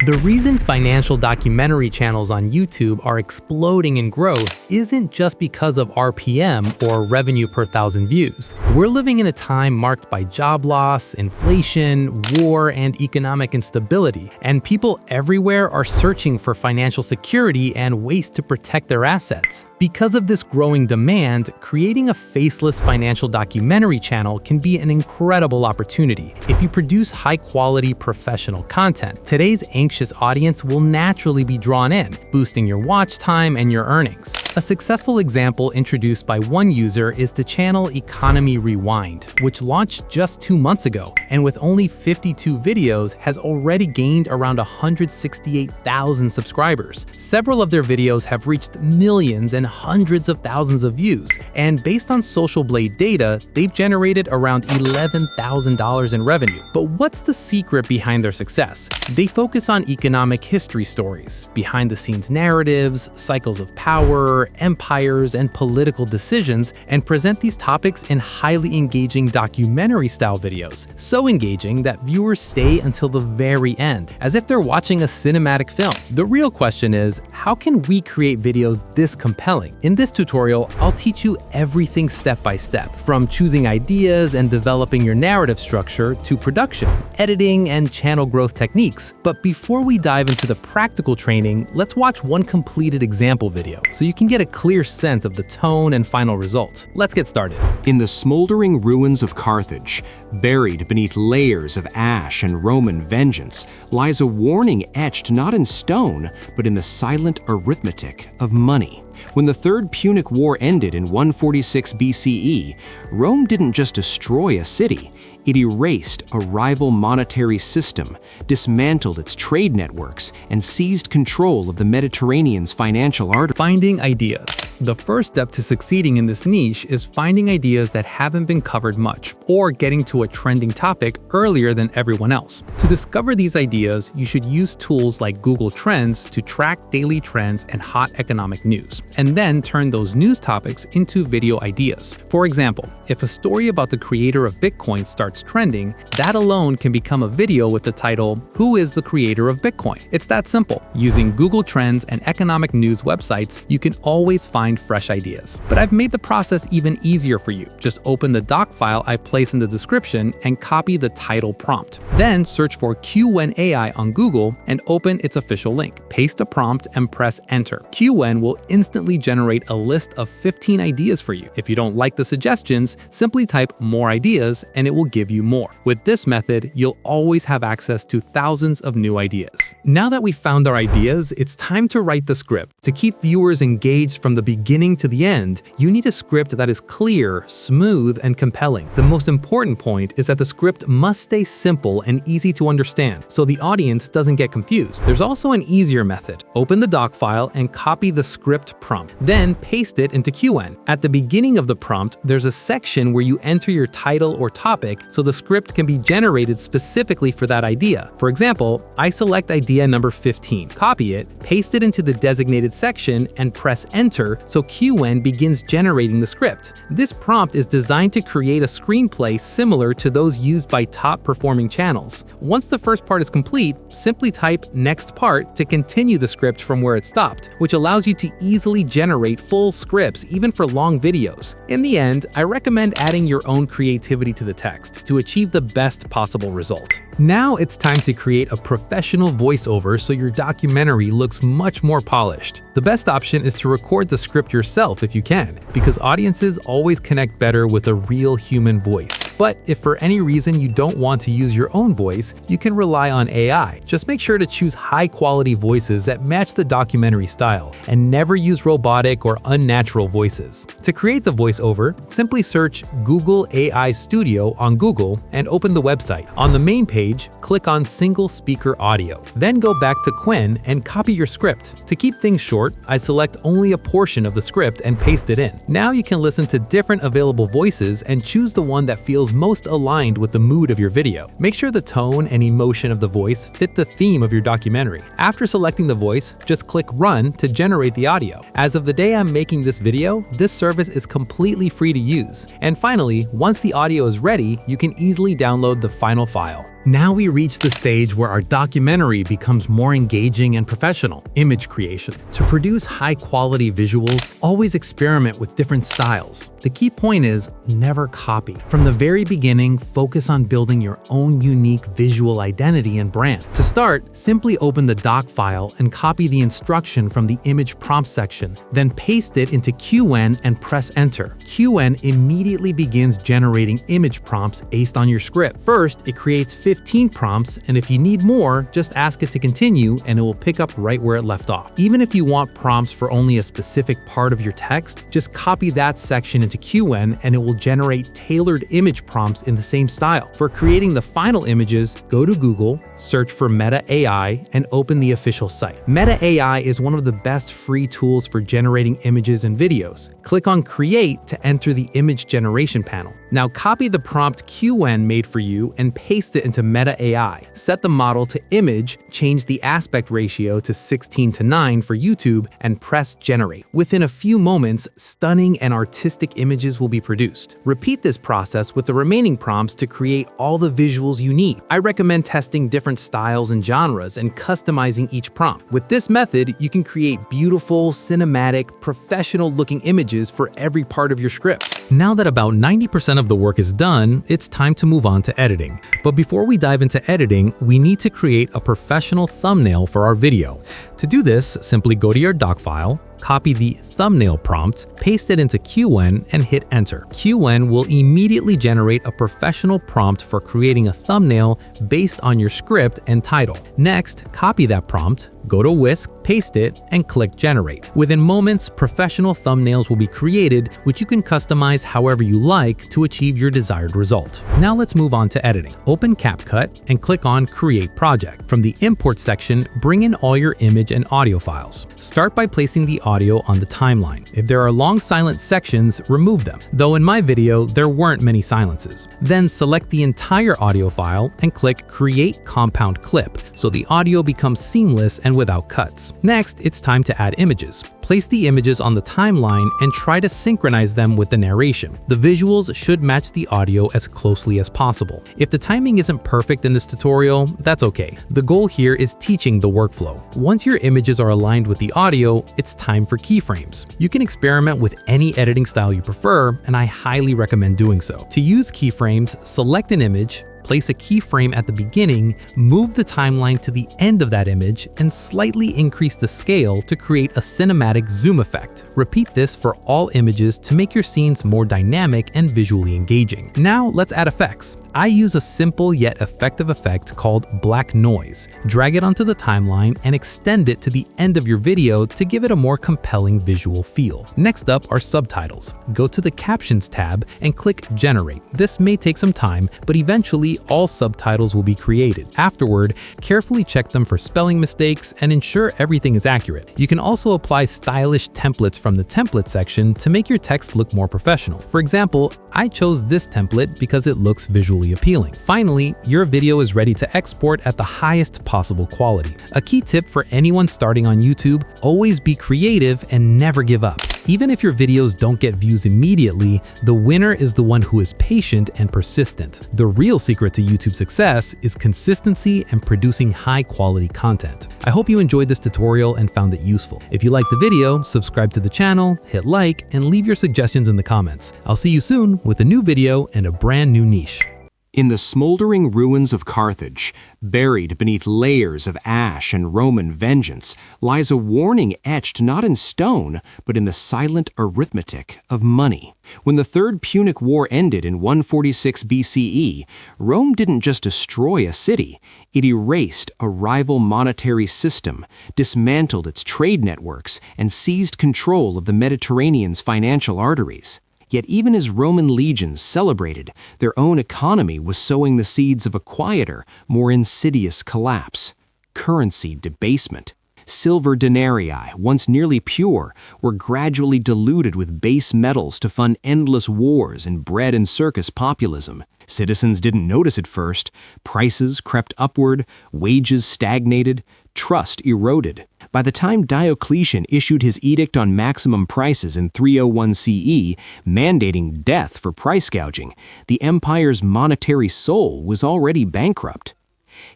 The reason financial documentary channels on YouTube are exploding in growth isn't just because of RPM or revenue per thousand views. We're living in a time marked by job loss, inflation, war, and economic instability, and people everywhere are searching for financial security and ways to protect their assets. Because of this growing demand, creating a faceless financial documentary channel can be an incredible opportunity. If you produce high-quality professional content, today's anxious audience will naturally be drawn in, boosting your watch time and your earnings. A successful example introduced by one user is the channel Economy Rewind, which launched just 2 months ago, and with only 52 videos has already gained around 168,000 subscribers. Several of their videos have reached millions and hundreds of thousands of views, and based on Social Blade data, they've generated around $11,000 in revenue. But what's the secret behind their success? They focus on economic history stories, behind-the-scenes narratives, cycles of power, empires, and political decisions, and present these topics in highly engaging documentary-style videos, so engaging that viewers stay until the very end, as if they're watching a cinematic film. The real question is, how can we create videos this compelling? In this tutorial, I'll teach you everything step by step, from choosing ideas and developing your narrative structure to production, editing, and channel growth techniques. But before we dive into the practical training, let's watch one completed example video so you can get a clear sense of the tone and final result. Let's get started. In the smoldering ruins of Carthage, buried beneath layers of ash and Roman vengeance, lies a warning etched not in stone, but in the silent arithmetic of money. When the Third Punic War ended in 146 BCE, Rome didn't just destroy a city, it erased a rival monetary system, dismantled its trade networks, and seized control of the Mediterranean's financial arteries. Finding ideas. The first step to succeeding in this niche is finding ideas that haven't been covered much, or getting to a trending topic earlier than everyone else. To discover these ideas, you should use tools like Google Trends to track daily trends and hot economic news, and then turn those news topics into video ideas. For example, if a story about the creator of Bitcoin starts trending, that alone can become a video with the title, "Who is the creator of Bitcoin?" It's that simple. Using Google Trends and economic news websites, you can always find fresh ideas. But I've made the process even easier for you. Just open the doc file I place in the description and copy the title prompt. Then search for QNAI on Google and open its official link. Paste a prompt and press enter. QN will instantly generate a list of 15 ideas for you. If you don't like the suggestions, simply type more ideas and it will give you more. With this method, you'll always have access to thousands of new ideas. Now that we've found our ideas, it's time to write the script. To keep viewers engaged from the beginning to the end, you need a script that is clear, smooth, and compelling. The most important point is that the script must stay simple and easy to understand, so the audience doesn't get confused. There's also an easier method. Open the doc file and copy the script prompt. Then paste it into QN. At the beginning of the prompt, there's a section where you enter your title or topic so the script can be generated specifically for that idea. For example, I select idea number 15, copy it, paste it into the designated section, and press enter so QN begins generating the script. This prompt is designed to create a screenplay similar to those used by top-performing channels. Once the first part is complete, simply type next part to continue the script from where it stopped, which allows you to easily generate full scripts even for long videos. In the end, I recommend adding your own creativity to the text to achieve the best possible result. Now it's time to create a professional voiceover so your documentary looks much more polished. The best option is to record the script yourself if you can, because audiences always connect better with a real human voice. But if for any reason you don't want to use your own voice, you can rely on AI. Just make sure to choose high-quality voices that match the documentary style, and never use robotic or unnatural voices. To create the voiceover, simply search Google AI Studio on Google and open the website. On the main page, click on Single Speaker Audio. Then go back to Quinn and copy your script. To keep things short, I select only a portion of the script and paste it in. Now you can listen to different available voices and choose the one that feels most aligned with the mood of your video. Make sure the tone and emotion of the voice fit the theme of your documentary. After selecting the voice, just click Run to generate the audio. As of the day I'm making this video, this service is completely free to use. And finally, once the audio is ready, you can easily download the final file. Now we reach the stage where our documentary becomes more engaging and professional. Image creation. To produce high-quality visuals, always experiment with different styles. The key point is never copy. From the very beginning, focus on building your own unique visual identity and brand. To start, simply open the doc file and copy the instruction from the image prompt section. Then paste it into QN and press enter. QN immediately begins generating image prompts based on your script. First, it creates 15 prompts, and if you need more, just ask it to continue and it will pick up right where it left off. Even if you want prompts for only a specific part of your text, just copy that section into QN and it will generate tailored image prompts in the same style. For creating the final images, go to Google, search for Meta AI, and open the official site. Meta AI is one of the best free tools for generating images and videos. Click on Create to enter the image generation panel. Now copy the prompt QN made for you and paste it into Meta AI. Set the model to image, change the aspect ratio to 16:9 for YouTube, and press generate. Within a few moments, stunning and artistic images will be produced. Repeat this process with the remaining prompts to create all the visuals you need. I recommend testing different styles and genres and customizing each prompt. With this method, you can create beautiful, cinematic, professional-looking images for every part of your script. Now that about 90% of the work is done, it's time to move on to editing. But before we dive into editing, we need to create a professional thumbnail for our video. To do this, simply go to your doc file, copy the thumbnail prompt, paste it into QN, and hit enter. QN will immediately generate a professional prompt for creating a thumbnail based on your script and title. Next, copy that prompt, go to Whisk, paste it, and click Generate. Within moments, professional thumbnails will be created, which you can customize however you like to achieve your desired result. Now let's move on to editing. Open CapCut and click on Create Project. From the Import section, bring in all your image and audio files. Start by placing the audio on the timeline. If there are long silent sections, remove them. Though in my video, there weren't many silences. Then select the entire audio file and click Create Compound Clip, so the audio becomes seamless and without cuts. Next, it's time to add images. Place the images on the timeline and try to synchronize them with the narration. The visuals should match the audio as closely as possible. If the timing isn't perfect in this tutorial, that's okay. The goal here is teaching the workflow. Once your images are aligned with the audio, it's time for keyframes. You can experiment with any editing style you prefer, and I highly recommend doing so. To use keyframes, select an image, place a keyframe at the beginning, move the timeline to the end of that image, and slightly increase the scale to create a cinematic zoom effect. Repeat this for all images to make your scenes more dynamic and visually engaging. Now let's add effects. I use a simple yet effective effect called black noise. Drag it onto the timeline and extend it to the end of your video to give it a more compelling visual feel. Next up are subtitles. Go to the Captions tab and click Generate. This may take some time, but eventually all subtitles will be created. Afterward, carefully check them for spelling mistakes and ensure everything is accurate. You can also apply stylish templates from the template section to make your text look more professional. For example, I chose this template because it looks visually appealing. Finally, your video is ready to export at the highest possible quality. A key tip for anyone starting on YouTube: always be creative and never give up. Even if your videos don't get views immediately, the winner is the one who is patient and persistent. The real secret to YouTube success is consistency and producing high-quality content. I hope you enjoyed this tutorial and found it useful. If you liked the video, subscribe to the channel, hit like, and leave your suggestions in the comments. I'll see you soon with a new video and a brand new niche. In the smoldering ruins of Carthage, buried beneath layers of ash and Roman vengeance, lies a warning etched not in stone, but in the silent arithmetic of money. When the Third Punic War ended in 146 BCE, Rome didn't just destroy a city, it erased a rival monetary system, dismantled its trade networks, and seized control of the Mediterranean's financial arteries. Yet even as Roman legions celebrated, their own economy was sowing the seeds of a quieter, more insidious collapse. Currency debasement. Silver denarii, once nearly pure, were gradually diluted with base metals to fund endless wars and bread and circus populism. Citizens didn't notice at first. Prices crept upward, wages stagnated, trust eroded. By the time Diocletian issued his edict on maximum prices in 301 CE, mandating death for price gouging, the empire's monetary soul was already bankrupt.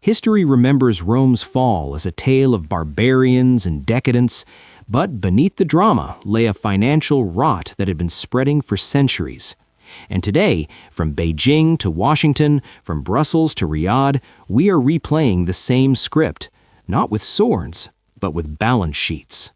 History remembers Rome's fall as a tale of barbarians and decadence, but beneath the drama lay a financial rot that had been spreading for centuries. And today, from Beijing to Washington, from Brussels to Riyadh, we are replaying the same script, not with swords, but with balance sheets.